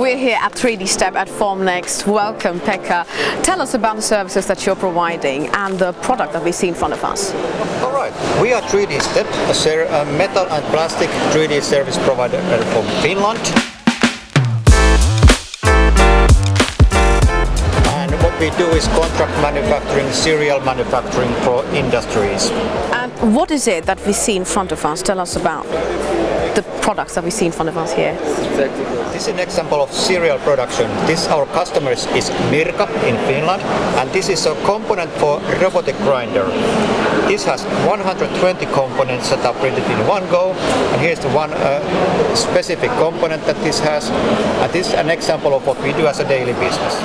We're here at 3D Step at Formnext. Welcome, Pekka. Tell us about the services that you're providing and the product that we see in front of us. All right, we are 3D Step, a metal and plastic 3D service provider from Finland. And what we do is contract manufacturing, serial manufacturing for industries. And what is it that we see in front of us? Tell us about the products that we see in front of us here. This is an example of serial production. This our customer is Mirka in Finland, and this is a component for robotic grinder. This has 120 components that are printed in one go, and here's the one specific component that this has. And this is an example of what we do as a daily business.